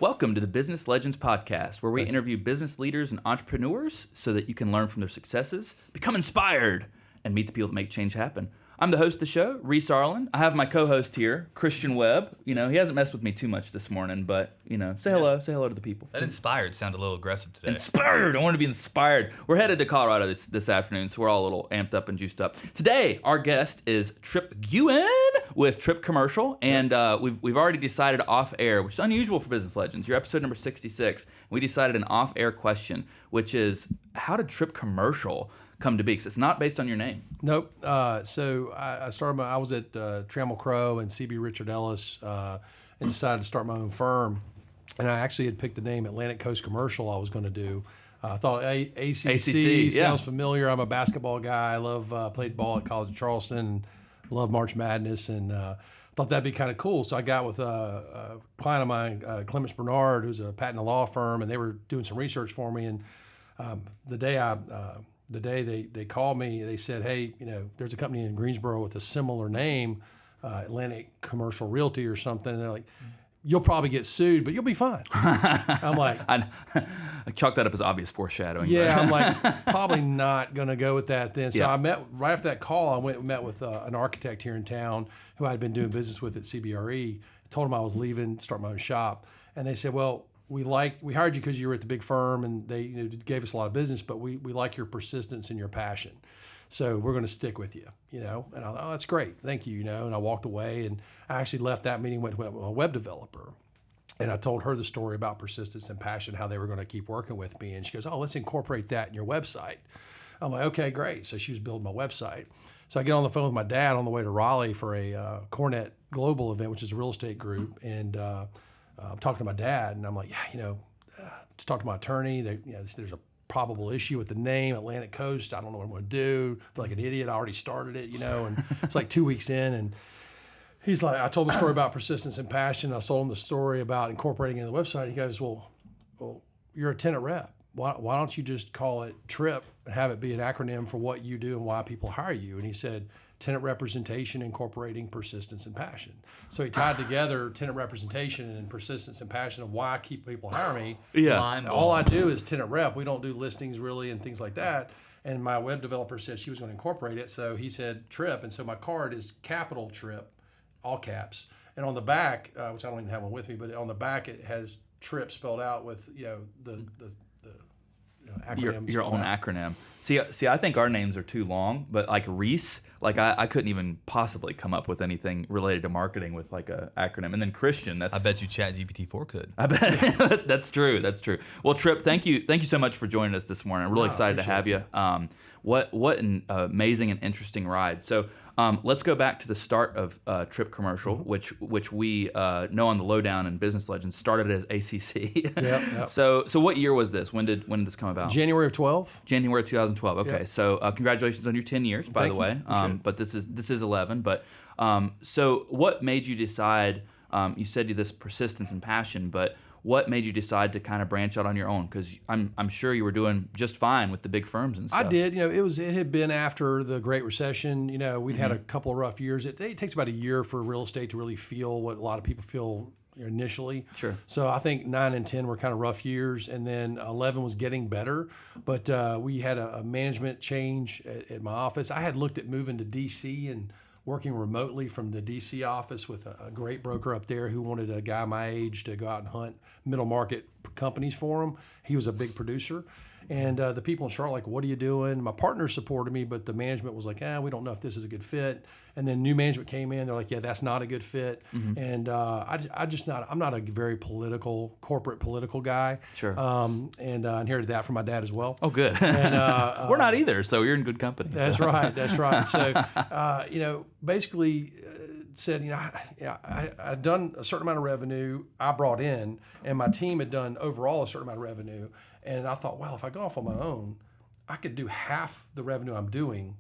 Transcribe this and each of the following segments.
Welcome to the Business Legends Podcast, where we interview business leaders and entrepreneurs so that you can learn from their successes, become inspired, and meet the people that make change happen. I'm the host of the show, Reese Arlen. I have my co-host here, Christian Webb. You know, he hasn't messed with me too much this morning, but, you know, say hello to the people. That inspired sounded a little aggressive today. Inspired! I want to be inspired. We're headed to Colorado this afternoon, so we're all a little amped up and juiced up. Today, our guest is Tripp Guin with Tripp Commercial, and we've already decided off air, which is unusual for Business Legends. You're episode number 66. We decided an off air question, which is, how did Tripp Commercial come to be? Because it's not based on your name. Nope. So I started. I was at Trammell Crow and CB Richard Ellis, and decided to start my own firm. And I actually had picked the name Atlantic Coast Commercial I was going to do. I thought ACC sounds familiar. I'm a basketball guy. I love played ball at College of Charleston. And love March Madness, and thought that'd be kind of cool. So I got with a client of mine, Clements Bernard, who's a patent law firm, and they were doing some research for me. And the day they called me, they said, "Hey, you know, there's a company in Greensboro with a similar name, Atlantic Commercial Realty or something." And they're like, "You'll probably get sued, but you'll be fine." I'm like, I chalk that up as obvious foreshadowing. yeah, I'm like, probably not going to go with that then. So Yeah. I met, right after that call, I went and met with an architect here in town who I had been doing business with at CBRE. Told him I was leaving, start my own shop. And they said, "Well, we hired you because you were at the big firm and they gave us a lot of business, but we like your persistence and your passion. So we're going to stick with you, you know." And I thought, "Oh, that's great. Thank you," you know. And I walked away, and I actually left that meeting, went to a web developer. And I told her the story about persistence and passion, how they were going to keep working with me. And she goes, "Oh, let's incorporate that in your website." I'm like, "Okay, great." So she was building my website. So I get on the phone with my dad on the way to Raleigh for a Cornet Global event, which is a real estate group. And I'm talking to my dad, and I'm like, "Yeah, you know, just talk to my attorney. There's a probable issue with the name Atlantic Coast. I don't know what I'm going to do. I feel like an idiot. I already started it, you know." And it's like 2 weeks in, and he's like, I told him the story about persistence and passion. I told him the story about incorporating it in the website. He goes, well, you're a tenant rep. Why don't you just call it Tripp and have it be an acronym for what you do and why people hire you?" And he said, "Tenant representation incorporating persistence and passion." So he tied together tenant representation and persistence and passion of why I keep people hire me. Yeah. All I do is tenant rep. We don't do listings really and things like that. And my web developer said she was going to incorporate it. So he said Tripp. And so my card is capital Tripp, all caps. And on the back, which I don't even have one with me, but on the back it has Tripp spelled out with, you know, the acronym. Your own acronym. See, I think our names are too long, but like Reese, like I couldn't even possibly come up with anything related to marketing with like a acronym. And then Christian, I bet you ChatGPT-4 could. I bet that's true. Well, Tripp, thank you so much for joining us this morning. I'm really excited to have you. What an amazing and interesting ride. So let's go back to the start of Tripp Commercial, which we know on the lowdown in Business Legends started as ACC. Yep. So what year was this? When did this come about? January of 12. January of 2012. Okay, Yep. So congratulations on your 10 years, by the way. But this is 11. But so what made you decide? You said this persistence and passion, but what made you decide to kind of branch out on your own? Because I'm sure you were doing just fine with the big firms and stuff. I did. You know, it had been after the Great Recession. You know, we'd had a couple of rough years. It takes about a year for real estate to really feel what a lot of people feel initially. Sure. So I think 9 and 10 were kind of rough years, and then 11 was getting better. But we had a management change at my office. I had looked at moving to D.C. and working remotely from the D.C. office with a great broker up there who wanted a guy my age to go out and hunt middle market companies for him. He was a big producer. And the people in Charlotte, like, "What are you doing?" My partner supported me, but the management was like, "We don't know if this is a good fit." And then new management came in. They're like, "Yeah, that's not a good fit." And I'm not a very corporate political guy. Sure. And I inherited that from my dad as well. Oh, good. And we're not either, so you're in good company. That's right. So, you know, basically said, you know, I'd done a certain amount of revenue I brought in, and my team had done overall a certain amount of revenue. And I thought, well, if I go off on my own, I could do half the revenue I'm doing.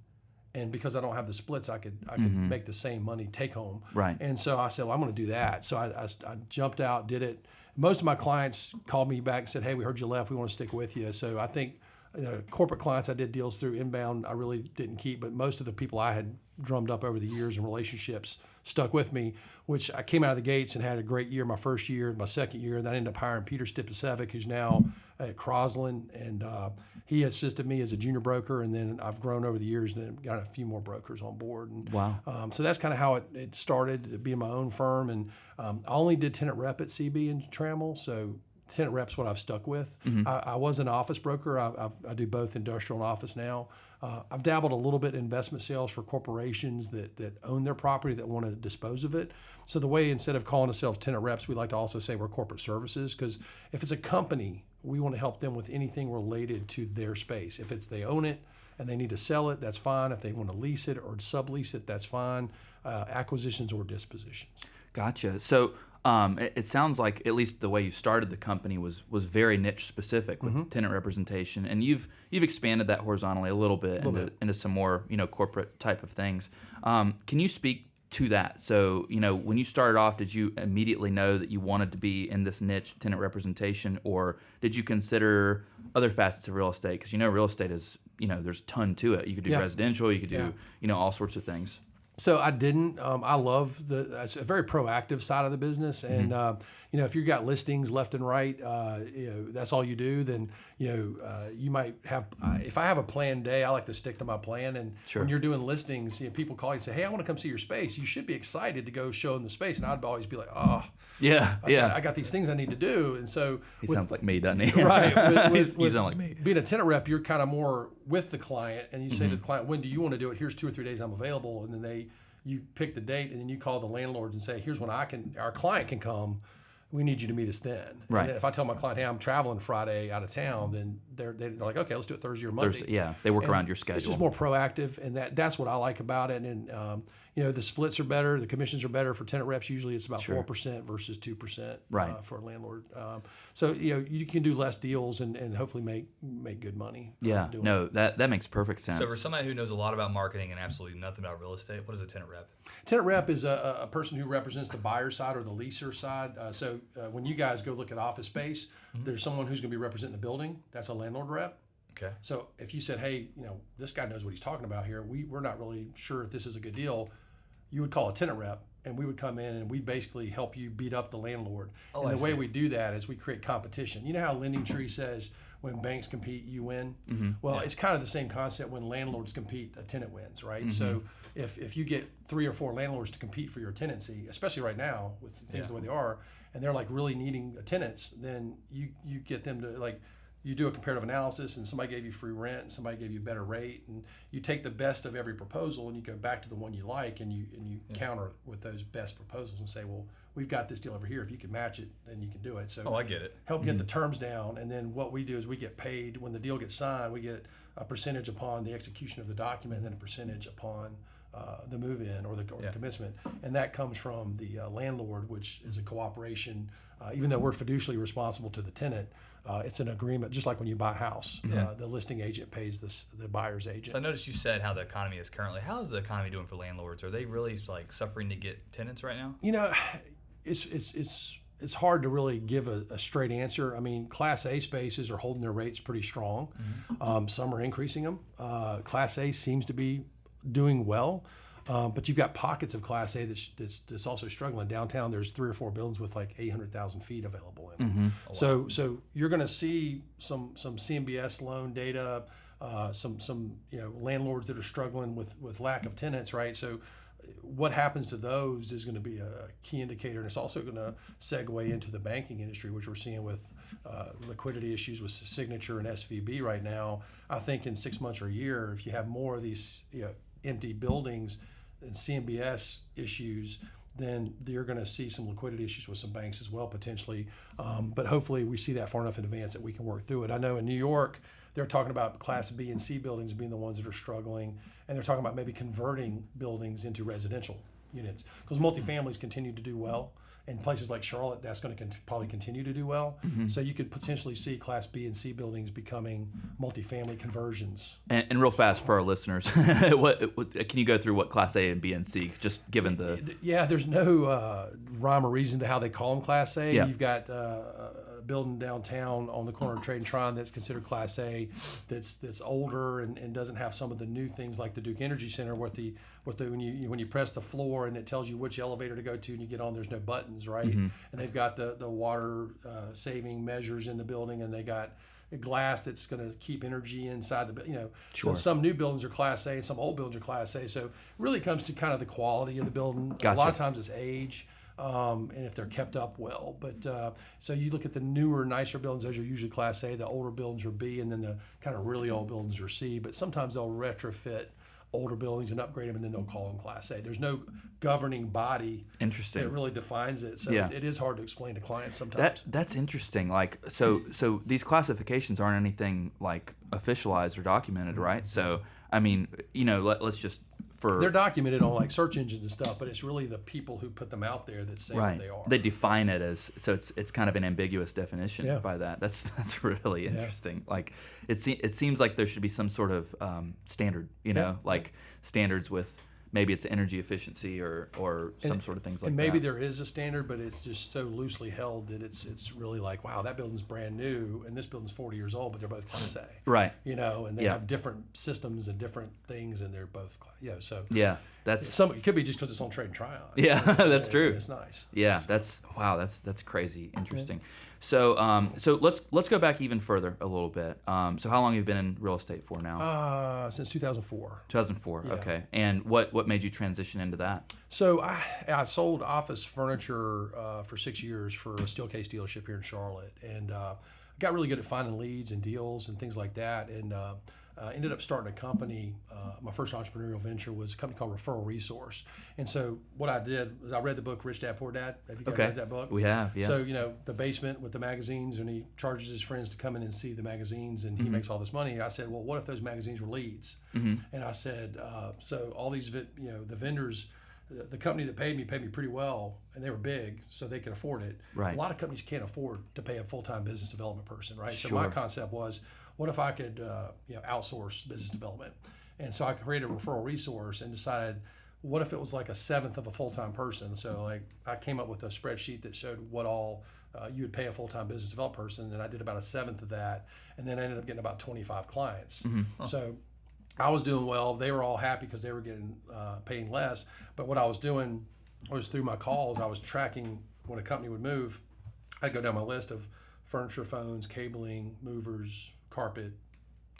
And because I don't have the splits, I could make the same money take home. Right. And so I said, well, I'm going to do that. So I jumped out, did it. Most of my clients called me back and said, "Hey, we heard you left. We want to stick with you." So I think Corporate clients I did deals through inbound, I really didn't keep, but most of the people I had drummed up over the years and relationships stuck with me, which I came out of the gates and had a great year my first year. My second year, then I ended up hiring Peter Stipasevic, who's now at Crosland, and he assisted me as a junior broker, and then I've grown over the years and got a few more brokers on board. And, Wow. So that's kind of how it started, being my own firm, and I only did tenant rep at CB and Trammell, so tenant rep's what I've stuck with. I was an office broker. I do both industrial and office now. I've dabbled a little bit in investment sales for corporations that own their property that want to dispose of it. So the way, instead of calling ourselves tenant reps, we like to also say we're corporate services, because if it's a company, we want to help them with anything related to their space. If it's they own it and they need to sell it, that's fine. If they want to lease it or sublease it, that's fine. Acquisitions or dispositions. Gotcha. So it sounds like, at least the way you started the company was very niche specific with tenant representation, and you've expanded that horizontally a little bit into some more corporate type of things. Can you speak to that? So when you started off, did you immediately know that you wanted to be in this niche tenant representation, or did you consider other facets of real estate? Because real estate is there's a ton to it. You could do residential, you could do all sorts all things. So I didn't. I love it's a very proactive side of the business, and if you've got listings left and right, that's all you do. Then you might have. If I have a planned day, I like to stick to my plan. And when you're doing listings, people call you and say, "Hey, I want to come see your space." You should be excited to go show them the space, and I'd always be like, "Oh, I got these things I need to do." And so he sounds like me, doesn't he? Right. You sound like me. Being a tenant rep, you're kind of more with the client, and you say to the client, "When do you want to do it? Here's 2 or 3 days I'm available," and then you pick the date, and then you call the landlords and say, "Here's when our client can come. We need you to meet us then." Right. And if I tell my client, "Hey, I'm traveling Friday out of town," then they're like, "Okay, let's do it Thursday or Monday." They work around your schedule. It's just more proactive, and that's what I like about it. And the splits are better, the commissions are better for tenant reps. Usually, it's about 4% versus 2%, for a landlord. So you can do less deals and hopefully make good money. That makes perfect sense. So for somebody who knows a lot about marketing and absolutely nothing about real estate, what is a tenant rep? Tenant rep is a person who represents the buyer side or the leaser side. So when you guys go look at office space, there's someone who's going to be representing the building. That's a landlord rep. Okay. So if you said, "Hey, this guy knows what he's talking about here. We're not really sure if this is a good deal," you would call a tenant rep, and we would come in and we basically help you beat up the landlord. And the way we do that is we create competition. You know how Lending Tree says when banks compete, you win? Well, it's kind of the same concept. When landlords compete, a tenant wins, right? So if you get 3 or 4 landlords to compete for your tenancy, especially right now with things the way they are, and they're like really needing tenants, then you get them to you do a comparative analysis, and somebody gave you free rent, and somebody gave you a better rate, and you take the best of every proposal and you go back to the one you like, and you counter with those best proposals and say, "Well, we've got this deal over here. If you can match it, then you can do it." So I get it. Help get the terms down, and then what we do is we get paid when the deal gets signed. We get a percentage upon the execution of the document, and then a percentage upon the move-in or the commencement, and that comes from the landlord, which is a cooperation. Even though we're fiducially responsible to the tenant, it's an agreement, just like when you buy a house. The listing agent pays the buyer's agent. So I noticed you said how the economy is currently. How is the economy doing for landlords? Are they really suffering to get tenants right now? It's hard to really give a straight answer. I mean, Class A spaces are holding their rates pretty strong. Some are increasing them. Class A seems to be doing well. But you've got pockets of Class A that's also struggling. Downtown, there's 3 or 4 buildings with 800,000 feet available in them. So you're going to see some CMBS loan data, some landlords that are struggling with lack of tenants, right? So what happens to those is going to be a key indicator, and it's also going to segue into the banking industry, which we're seeing with liquidity issues with Signature and SVB right now. I think in 6 months or a year, if you have more of these empty buildings and CMBS issues, then you're going to see some liquidity issues with some banks as well, potentially. But hopefully we see that far enough in advance that we can work through it. I know in New York, they're talking about Class B and C buildings being the ones that are struggling, and they're talking about maybe converting buildings into residential units, because multifamilies continue to do well. In places like Charlotte, that's going to probably continue to do well. So you could potentially see Class B and C buildings becoming multifamily conversions. And real fast for our listeners, what can you go through what Class A and B and C, just given the... Yeah, there's no rhyme or reason to how they call them Class A. Yeah. You've got building downtown on the corner of Trade and Tryon that's considered Class A, that's older and doesn't have some of the new things like the Duke Energy Center when you press the floor and it tells you which elevator to go to and you get on, there's no buttons, right? And they've got the water saving measures in the building, and they got glass that's going to keep energy inside the, Sure. So some new buildings are Class A and some old buildings are Class A. So it really comes to kind of the quality of the building. Gotcha. A lot of times it's age, and if they're kept up well. But so you look at the newer, nicer buildings, those are usually Class A. The older buildings are B, and then the kind of really old buildings are C. But sometimes they'll retrofit older buildings and upgrade them, and then they'll call them Class A. There's no governing body Interesting. that really defines it. So Yeah. it is hard to explain to clients sometimes. That's interesting. Like, so these classifications aren't anything like officialized or documented, right? So, I mean, let's just They're documented on like search engines and stuff, but it's really the people who put them out there that say right. what they are. They define it as, so it's kind of an ambiguous definition Yeah. by that. That's really interesting. Like, it seems like there should be some sort of standard, like standards with maybe it's energy efficiency or some sort of things like that. And maybe there is a standard, but it's just so loosely held that it's really like, wow, that building's brand new and this building's 40 years old, but they're both Class A. Right. And they Yeah. have different systems and different things, and they're both, so Yeah, that's it could be just because it's on Trade and Tryon. Yeah, that's And true. It's nice. Yeah, that's crazy interesting. So let's go back even further a little bit. So how long have you been in real estate for now? Since 2004. 2004. Yeah. Okay. And what made you transition into that? So I sold office furniture for 6 years for a Steelcase dealership here in Charlotte, and got really good at finding leads and deals and things like that, and ended up starting a company. My first entrepreneurial venture was a company called Referral Resource. And so what I did was I read the book Rich Dad Poor Dad. Have you guys read that book? We have, yeah. So, the basement with the magazines, and he charges his friends to come in and see the magazines, and he makes all this money. I said, well, what if those magazines were leads? And I said, so all these, the vendors, the company that paid me pretty well, and they were big, so they could afford it. Right. A lot of companies can't afford to pay a full-time business development person, right? Sure. So my concept was, what if I could outsource business development? And so I created a referral resource and decided, what if it was like a seventh of a full-time person? So like I came up with a spreadsheet that showed what all you would pay a full-time business development person, and I did about a seventh of that, and then I ended up getting about 25 clients. So I was doing well. They were all happy because they were getting paying less. But what I was doing was through my calls, I was tracking when a company would move. I'd go down my list of furniture, phones, cabling, movers, carpet,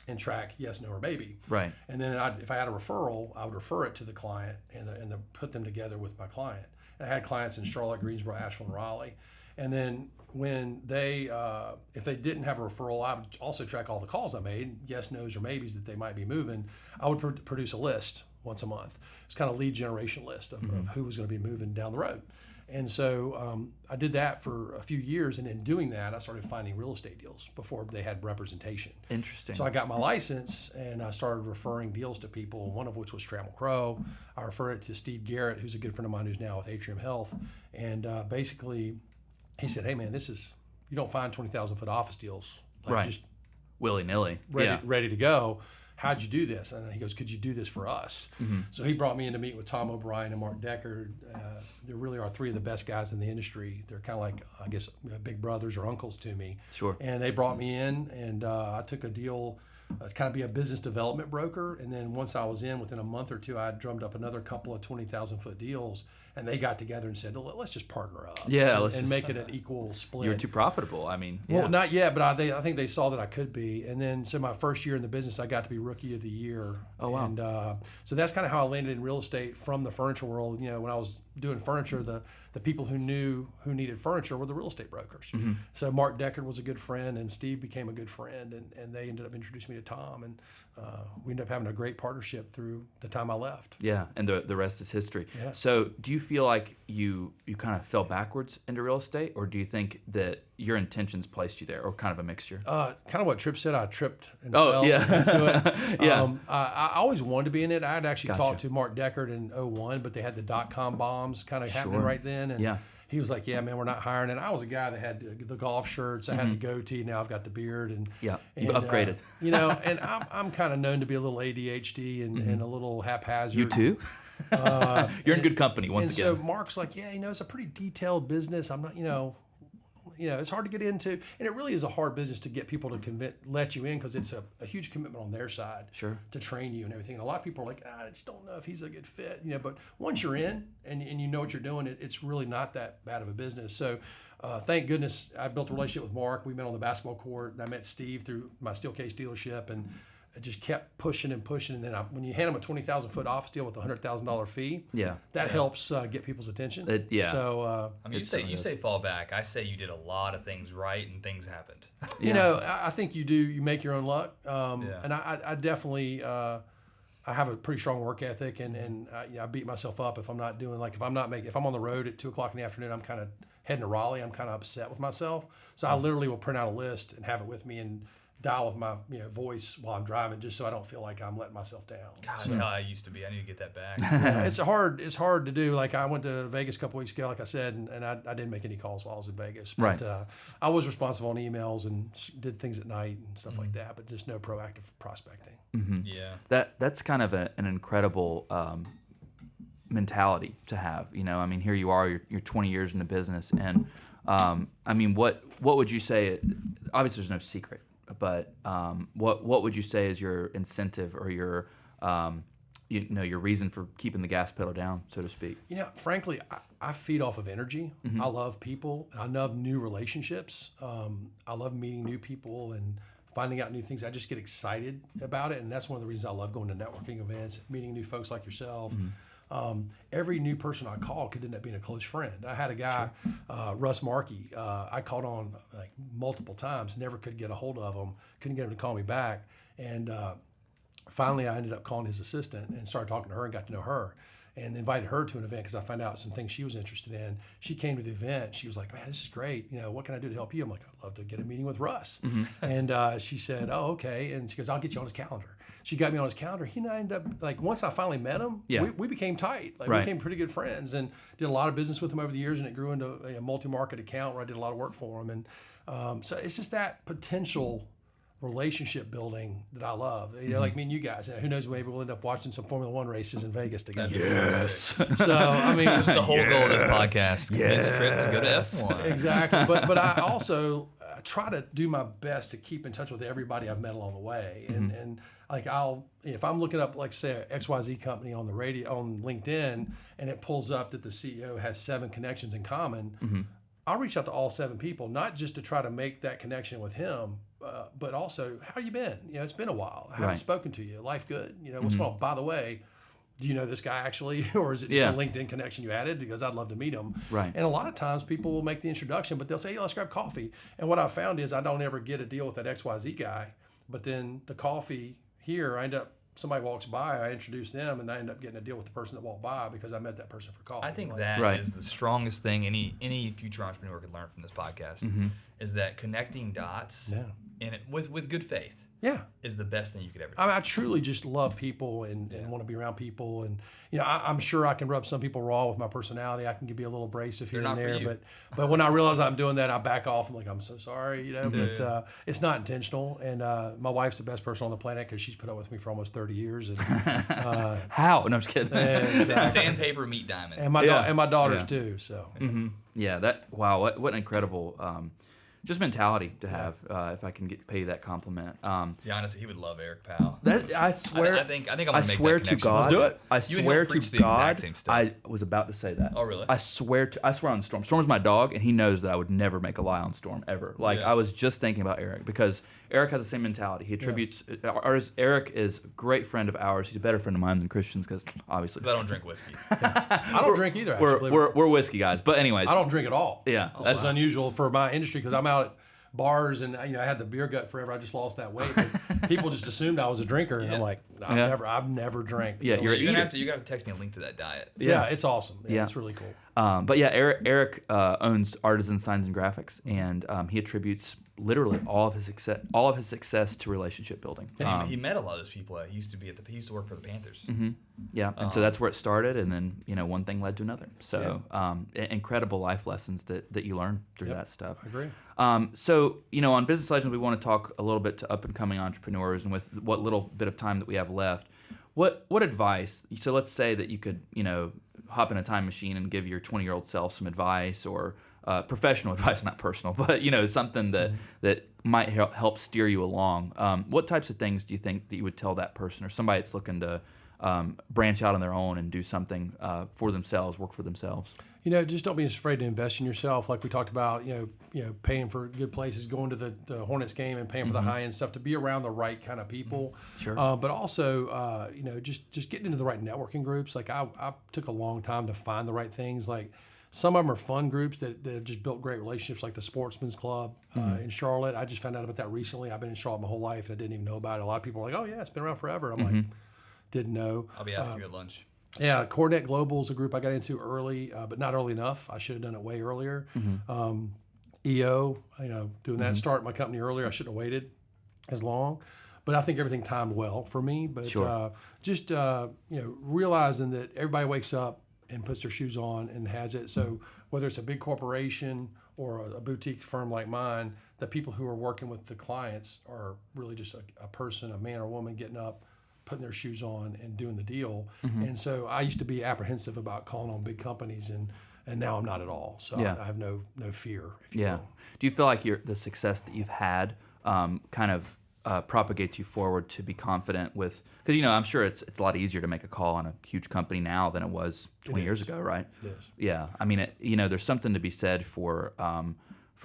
and track yes, no, or maybe. Right. And then if I had a referral, I would refer it to the client and put them together with my client. And I had clients in Charlotte, Greensboro, Asheville, and Raleigh. And then when they, if they didn't have a referral, I would also track all the calls I made, yes, no's, or maybes that they might be moving. I would produce a list once a month. It's kind of lead generation list of who was going to be moving down the road. And so I did that for a few years, and in doing that, I started finding real estate deals before they had representation. Interesting. So I got my license, and I started referring deals to people, one of which was Trammell Crow. I referred it to Steve Garrett, who's a good friend of mine who's now with Atrium Health. And basically, he said, hey, man, you don't find 20,000-foot office deals. Right. Just willy-nilly. ready to go. How'd you do this? And he goes, could you do this for us? So he brought me in to meet with Tom O'Brien and Mark Deckard. There really are three of the best guys in the industry. They're kind of like, I guess, big brothers or uncles to me. Sure. And they brought me in, and I took a deal to kind of be a business development broker. And then once I was in, within a month or two, I drummed up another couple of 20,000-foot deals. And they got together and said, let's just partner up. Yeah, and make it an equal split. You're too profitable. I mean, yeah. Well, not yet, but I think they saw that I could be. And then, so my first year in the business, I got to be Rookie of the Year. Oh, wow. And so that's kind of how I landed in real estate from the furniture world. When I was doing furniture, the people who needed furniture were the real estate brokers. So Mark Deckard was a good friend, and Steve became a good friend, and they ended up introducing me to Tom, and we ended up having a great partnership through the time I left. Yeah, and the rest is history. Yeah. So do you feel like you kind of fell backwards into real estate, or do you think that your intentions placed you there, or kind of a mixture? Kind of what Tripp said. I tripped and fell into it. Yeah. I always wanted to be in it. I had actually Gotcha. talked to Mark Deckard in 2001, but they had the dot-com bombs kind of happening right then. And he was like, yeah, man, we're not hiring. And I was a guy that had the golf shirts. I had the goatee. Now I've got the beard. And you've upgraded. And I'm kind of known to be a little ADHD and a little haphazard. You too? You're in good company once again. So Mark's like, yeah, it's a pretty detailed business. I'm not, It's hard to get into, and it really is a hard business to get people to let you in because it's a huge commitment on their side. Sure. To train you and everything. And a lot of people are like, I just don't know if he's a good fit, But once you're in and you know what you're doing, it's really not that bad of a business. So thank goodness I built a relationship with Mark. We met on the basketball court, and I met Steve through my Steelcase dealership, and I just kept pushing and pushing. And then when you hand them a 20,000-foot office deal with a $100,000 fee, that helps get people's attention. So you say fall back. I say you did a lot of things right and things happened. I think you do. You make your own luck. And I definitely. I have a pretty strong work ethic, and I beat myself up if I'm not doing if I'm on the road at 2:00 in the afternoon, I'm kind of heading to Raleigh. I'm kind of upset with myself, so I literally will print out a list and have it with me and dial with my voice while I'm driving, just so I don't feel like I'm letting myself down. God, that's how I used to be. I need to get that back. It's hard to do. I went to Vegas a couple weeks ago, like I said, and I didn't make any calls while I was in Vegas. But I was responsive on emails and did things at night and stuff like that, but just no proactive prospecting. Mm-hmm. Yeah, that's kind of an incredible mentality to have. Here you are, you're 20 years in the business, and what would you say? Obviously, there's no secret. But what would you say is your incentive or your your reason for keeping the gas pedal down, so to speak? Frankly, I feed off of energy. Mm-hmm. I love people. I love new relationships. I love meeting new people and finding out new things. I just get excited about it, and that's one of the reasons I love going to networking events, meeting new folks like yourself. Mm-hmm. Every new person I call could end up being a close friend. I had a guy, Russ Markey, I called on multiple times, never could get a hold of him, couldn't get him to call me back. And finally I ended up calling his assistant and started talking to her and got to know her and invited her to an event because I found out some things she was interested in. She came to the event. She was like, man, this is great. What can I do to help you? I'm like, I'd love to get a meeting with Russ. Mm-hmm. And she said, oh, okay. And she goes, I'll get you on his calendar. She got me on his calendar. He and I ended up, once I finally met him, we became tight. We became pretty good friends and did a lot of business with him over the years, and it grew into a multi-market account where I did a lot of work for him. And so it's just that potential relationship building that I love. Like me and you guys. Who knows, maybe we'll end up watching some Formula One races in Vegas together. Yes. So, that's the whole goal of this podcast. Convince Tripp to go to F1. Exactly. But I also try to do my best to keep in touch with everybody I've met along the way. And if I'm looking up, say, an XYZ company on the radio, on LinkedIn, and it pulls up that the CEO has 7 connections in common, I'll reach out to all 7 people, not just to try to make that connection with him, but also, how you been? It's been a while. I haven't spoken to you. Life good? What's going on? By the way, do you know this guy actually, or is it just a LinkedIn connection you added? Because I'd love to meet him. Right. And a lot of times people will make the introduction, but they'll say, let's grab coffee. And what I found is I don't ever get a deal with that XYZ guy, but then the coffee here, somebody walks by, I introduce them, and I end up getting a deal with the person that walked by because I met that person for coffee. I think that is the strongest thing any future entrepreneur could learn from this podcast is that connecting dots with good faith is the best thing you could ever do. I truly just love people and want to be around people. And, I'm sure I can rub some people raw with my personality. I can be a little abrasive here and there. But when I realize I'm doing that, I back off. I'm like, I'm so sorry, but it's not intentional. And my wife's the best person on the planet because she's put up with me for almost 30 years. And How? No, I'm just kidding. Sandpaper, meet diamond. And my daughters too. So. Mm-hmm. Yeah, what an incredible just mentality to have. If I can pay you that compliment. Honestly, he would love Eric Powell. I swear. I think I'm gonna make that connection. God. Let's do it. I swear to God. I was about to say that. Oh, really? I swear on Storm. Storm's my dog, and he knows that I would never make a lie on Storm ever. I was just thinking about Eric because Eric has the same mentality. He attributes. Eric is a great friend of ours. He's a better friend of mine than Christian's because obviously. I don't drink whiskey. I don't drink either. We're whiskey guys, but anyways. I don't drink at all. Yeah, that's unusual for my industry because I'm out at bars and I had the beer gut forever. I just lost that weight. But people just assumed I was a drinker, and I'm like, I've never drank. Yeah, you're gonna have to. You got to text me a link to that diet. Yeah, it's awesome. Yeah, it's really cool. But Eric owns Artisan Signs and Graphics, and he attributes literally all of his success to relationship building. He met a lot of those people. He used to work for the Panthers. Mm-hmm. Yeah, and so that's where it started, and then one thing led to another. So incredible life lessons that you learn through that stuff. I agree. So on Business Legends, we want to talk a little bit to up and coming entrepreneurs, and with what little bit of time that we have left, what advice? So let's say that you could hop in a time machine and give your 20-year-old self some advice, or professional advice, not personal, but something that might help steer you along. What types of things do you think that you would tell that person or somebody that's looking to branch out on their own and do something for themselves, work for themselves? Just don't be afraid to invest in yourself. Like we talked about, paying for good places, going to the Hornets game and paying for the high end stuff, to be around the right kind of people. Sure. But also, just getting into the right networking groups. Like I took a long time to find the right things. Like some of them are fun groups that have just built great relationships, like the Sportsman's Club in Charlotte. I just found out about that recently. I've been in Charlotte my whole life and I didn't even know about it. A lot of people are like, oh yeah, it's been around forever. I'm like, didn't know. I'll be asking you at lunch. Yeah, Coronet Global is a group I got into early, but not early enough. I should have done it way earlier. EO, doing that, start my company earlier. I shouldn't have waited as long. But I think everything timed well for me. But Sure. Realizing that everybody wakes up and puts their shoes on and has it. So whether it's a big corporation or a boutique firm like mine, the people who are working with the clients are really just a person, a man or woman getting up, putting their shoes on and doing the deal. And so I used to be apprehensive about calling on big companies, and now I'm not at all. So I have no fear, if you will. Do you feel like the success that you've had kind of propagates you forward to be confident with, because I'm sure it's a lot easier to make a call on a huge company now than it was 20 years ago, right? It is. Yeah. I mean, there's something to be said for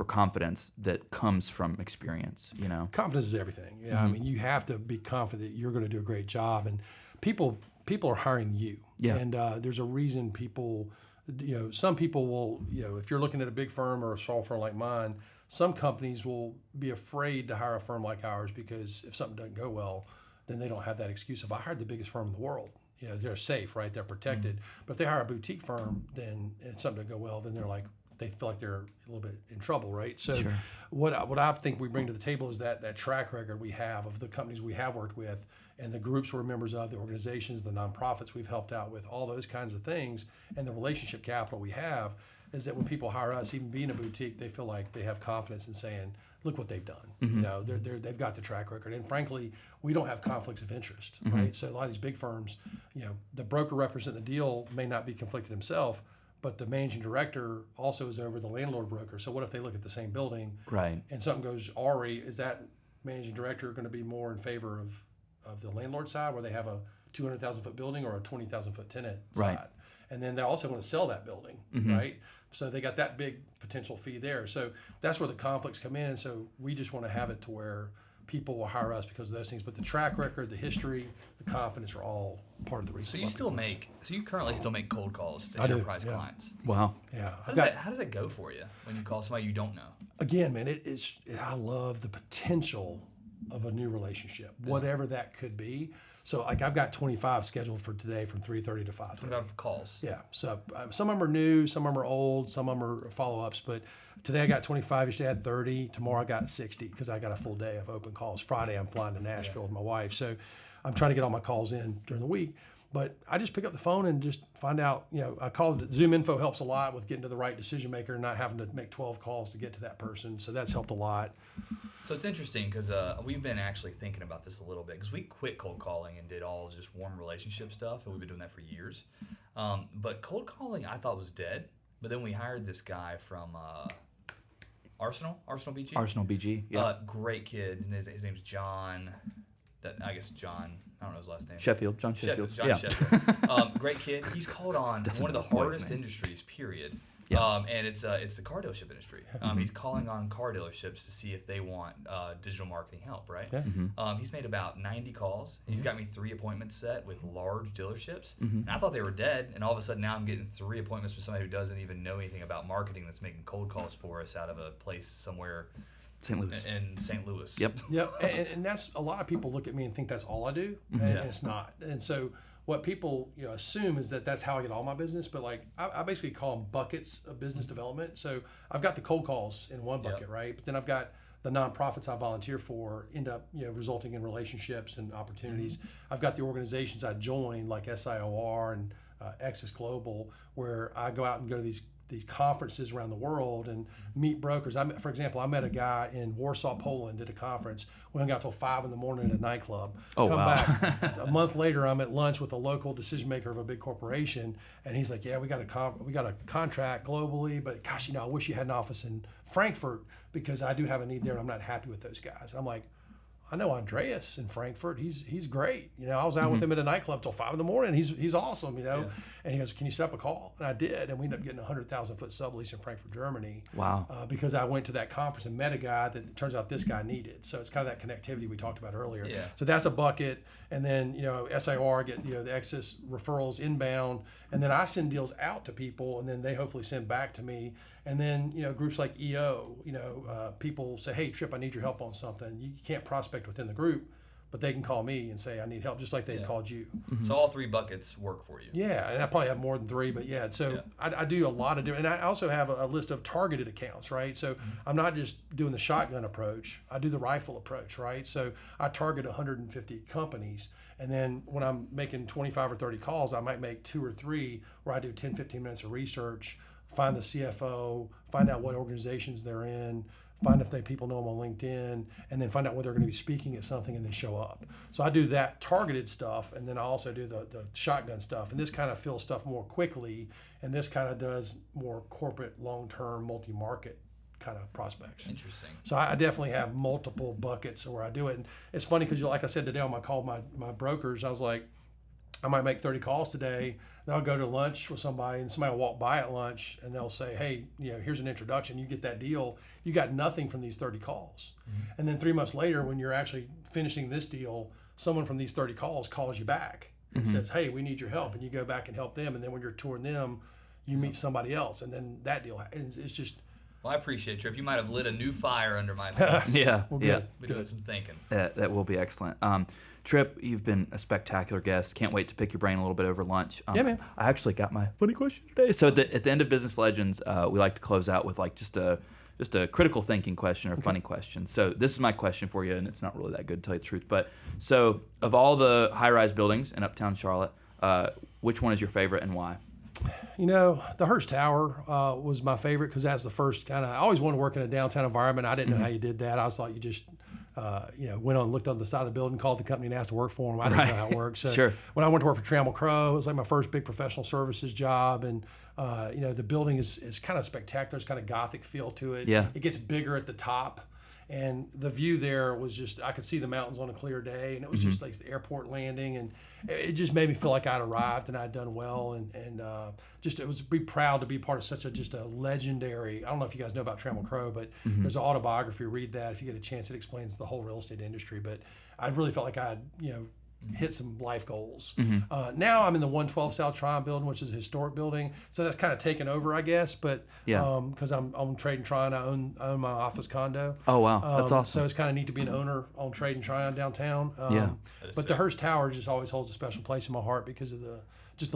confidence that comes from experience, Confidence is everything. Yeah, I mean, you have to be confident that you're going to do a great job, and people are hiring you. Yeah. And there's a reason people, some people will, if you're looking at a big firm or a small firm like mine, some companies will be afraid to hire a firm like ours because if something doesn't go well, then they don't have that excuse of, I hired the biggest firm in the world. They're safe, right? They're protected. But if they hire a boutique firm, then and something doesn't go well, then they feel like they're a little bit in trouble, right? So Sure. what I think we bring to the table is that track record we have of the companies we have worked with and the groups we're members of, the organizations, the nonprofits we've helped out with, all those kinds of things, and the relationship capital we have, is that when people hire us, even being a boutique, they feel like they have confidence in saying, look what they've done. They've got the track record. And frankly, we don't have conflicts of interest, right? So a lot of these big firms, the broker representing the deal may not be conflicted himself, but the managing director also is over the landlord broker. So what if they look at the same building, Right. and something goes awry? Is that managing director going to be more in favor of the landlord side, where they have a 200,000 foot building, or a 20,000 foot tenant Right. side? And then they're also going to sell that building, right? So they got that big potential fee there. So that's where the conflicts come in. And so we just want to have it to where people will hire us because of those things. But the track record, the history, the confidence are all part of the reason. So you currently still make cold calls to I do, enterprise yeah. clients. Wow. Yeah. How does that go for you when you call somebody you don't know? Again, man, I love the potential of a new relationship, whatever that could be. So like I've got 25 scheduled for today from 3:30 to 5:30. 25 calls. Yeah. So some of them are new, some of them are old, some of them are follow-ups. But today I got 25. Yesterday I had 30. Tomorrow I got 60 because I got a full day of open calls. Friday I'm flying to Nashville with my wife. So I'm trying to get all my calls in during the week. But I just pick up the phone and just find out, I call it, Zoom info helps a lot with getting to the right decision maker and not having to make 12 calls to get to that person. So that's helped a lot. So it's interesting because we've been actually thinking about this a little bit because we quit cold calling and did all just warm relationship stuff, and we've been doing that for years. But cold calling I thought was dead. But then we hired this guy from Arsenal BG. Arsenal BG. Yeah. Great kid. His name's John. John. I don't know his last name. Sheffield. John Sheffield. Sheffield. Great kid. He's called on one of the hardest industries, period. Yeah. And it's the car dealership industry. He's calling on car dealerships to see if they want digital marketing help, right? Yeah. He's made about 90 calls. He's got me 3 appointments set with large dealerships. And I thought they were dead, and all of a sudden now I'm getting 3 appointments with somebody who doesn't even know anything about marketing that's making cold calls for us out of a place somewhere St. Louis. in St. Louis. Yep. Yep. And that's, a lot of people look at me and think that's all I do, and it's not. And so what people assume is that that's how I get all my business, but like I basically call them buckets of business development. So I've got the cold calls in one bucket, right? But then I've got the nonprofits I volunteer for end up resulting in relationships and opportunities. I've got the organizations I join like SIOR and Access Global, where I go out and go to these these conferences around the world and meet brokers. For example, I met a guy in Warsaw, Poland at a conference. We hung out till 5 a.m. at a nightclub. Oh, Come wow. back a month later, I'm at lunch with a local decision maker of a big corporation, and he's like, "Yeah, we got a contract globally, but gosh, I wish you had an office in Frankfurt because I do have a need there, and I'm not happy with those guys." I'm like, I know Andreas in Frankfurt. He's great. I was out with him at a nightclub till 5 a.m. He's awesome. And he goes, "Can you set up a call?" And I did, and we ended up getting a 100,000-foot sublease in Frankfurt, Germany. Wow. Because I went to that conference and met a guy that it turns out this guy needed. So it's kind of that connectivity we talked about earlier. Yeah. So that's a bucket, and then SIR get the excess referrals inbound, and then I send deals out to people, and then they hopefully send back to me. And then groups like EO, people say, "Hey, Tripp, I need your help on something." You can't prospect within the group, but they can call me and say, "I need help," just like they called you. So all 3 buckets work for you. Yeah, and I probably have more than 3, but yeah. So I do a lot of different, and I also have a list of targeted accounts, right? So I'm not just doing the shotgun approach; I do the rifle approach, right? So I target 150 companies, and then when I'm making 25 or 30 calls, I might make 2 or 3 where I do 10, 15 minutes of research, find the CFO, find out what organizations they're in, find if people know them on LinkedIn, and then find out whether they're going to be speaking at something and they show up. So I do that targeted stuff, and then I also do the shotgun stuff. And this kind of fills stuff more quickly, and this kind of does more corporate, long-term, multi-market kind of prospects. Interesting. So I definitely have multiple buckets where I do it. And it's funny because, like I said today on my call, my brokers, I was like, I might make 30 calls today. Then I'll go to lunch with somebody, and somebody will walk by at lunch, and they'll say, "Hey, here's an introduction. You get that deal. You got nothing from these 30 calls." And then 3 months later, when you're actually finishing this deal, someone from these 30 calls calls you back and says, "Hey, we need your help." And you go back and help them. And then when you're touring them, you meet somebody else, and then that deal. It's just. Well, I appreciate it, Tripp. You might have lit a new fire under my feet. Yeah. Well, yeah. Been doing some thinking. That will be excellent. Tripp, you've been a spectacular guest. Can't wait to pick your brain a little bit over lunch. Yeah, man. I actually got my funny question today. So at the end of Business Legends, we like to close out with like just a critical thinking question or funny question. So this is my question for you, and it's not really that good to tell you the truth. But so of all the high-rise buildings in Uptown Charlotte, which one is your favorite and why? The Hearst Tower was my favorite because that's the first kind of. I always wanted to work in a downtown environment. I didn't know how you did that. I always thought you just, went on, looked on the side of the building, called the company, and asked to work for them. I didn't know how it worked. So Sure. when I went to work for Trammell Crow, it was like my first big professional services job, and the building is kind of spectacular. It's kind of Gothic feel to it. Yeah. It gets bigger at the top. And the view there was just, I could see the mountains on a clear day, and it was just like the airport landing, and it just made me feel like I'd arrived and I'd done well, and it was be proud to be part of such just a legendary. I don't know if you guys know about Trammell Crow, but there's an autobiography. Read that if you get a chance. It explains the whole real estate industry, but I really felt like I'd hit some life goals. Now I'm in the 112 South Tryon building, which is a historic building, so that's kind of taken over, I guess. But because I'm on Trade and Tryon, I own my office condo. Oh wow, that's awesome. So it's kind of neat to be an owner on Trade and Tryon downtown. But the Hearst Tower just always holds a special place in my heart because of the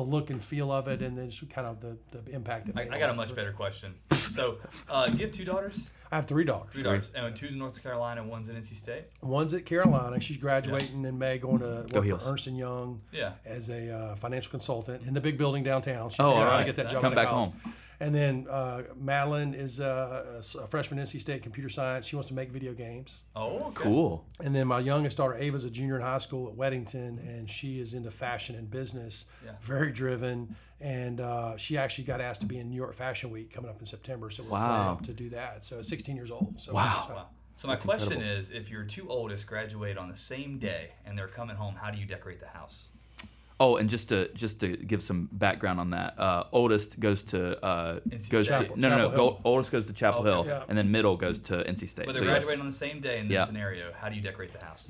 look and feel of it, and then just kind of the impact it made. I got a much better question. So, do you have 2 daughters? I have 3 daughters. 3 daughters, and 2's in North Carolina, and 1's in NC State. One's at Carolina. She's graduating in May, going to work Heels. for Ernst & Young Yeah. as a financial consultant in the big building downtown. She Oh, figured out how all to get that right. job Come out of back college. home. And then Madeline is a freshman in NC State computer science. She wants to make video games. Oh, okay. Cool. And then my youngest daughter, Ava's a junior in high school at Weddington, and she is into fashion and business, very driven. And she actually got asked to be in New York Fashion Week coming up in September, so we're planning to do that. So at 16 years old. So Wow. So my question is, if your 2 oldest graduate on the same day and they're coming home, how do you decorate the house? Oh, and just to give some background on that, oldest goes to Chapel Hill. oldest goes to Chapel Hill, Yeah. and then middle goes to NC State. But they're graduating on the same day in this scenario. How do you decorate the house?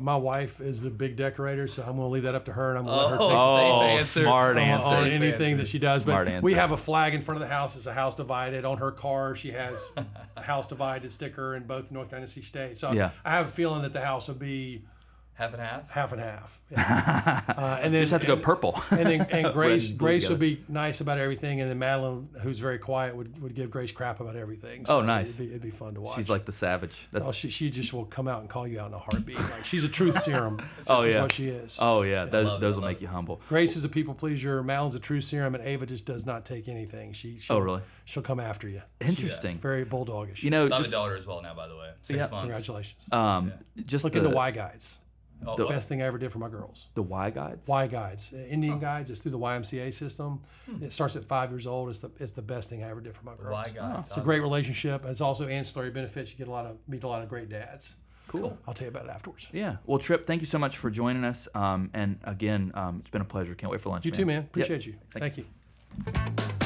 My wife is the big decorator, so I'm going to leave that up to her, and I'm going to let her take Oh, answer. smart on answer. anything that she does. Smart But answer. we have a flag in front of the house. It's a house divided. On her car, she has a house divided sticker in both North Carolina and NC State. So Yeah. I have a feeling that the house will be Half and half. Half and half. Yeah. And then You just have to go purple. And Grace and blue Grace together. would be nice about everything, and then Madeline, who's very quiet, would give Grace crap about everything. So Oh, nice. It'd be fun to watch. She's like the savage. That's Oh, she just will come out and call you out in a heartbeat. Like, she's a truth serum. Oh, That's yeah. what she is. oh yeah, love those it, will I make love you humble. Grace is a people pleaser. Madeline's a truth serum, and Ava just does not take anything. Oh, really? She'll come after you. Interesting. Very bulldogish. You know, So I have a just daughter as well now, by the way. 6 Yeah. months. Congratulations. just Look the, into Y Guides. Oh, the- what? Best thing I ever did for my girls. the Y guides. Y Guides, Indian Guides. It's through the YMCA system. It starts at 5 years old. It's the best thing I ever did for my girls. Why guys? It's a great relationship. It's also ancillary benefits. You get meet a lot of great dads. Cool. I'll tell you about it afterwards. Yeah. Well, Tripp, thank you so much for joining us. And again, it's been a pleasure. Can't wait for lunch. You too, man. Appreciate Yep. you. Thanks. Thank you.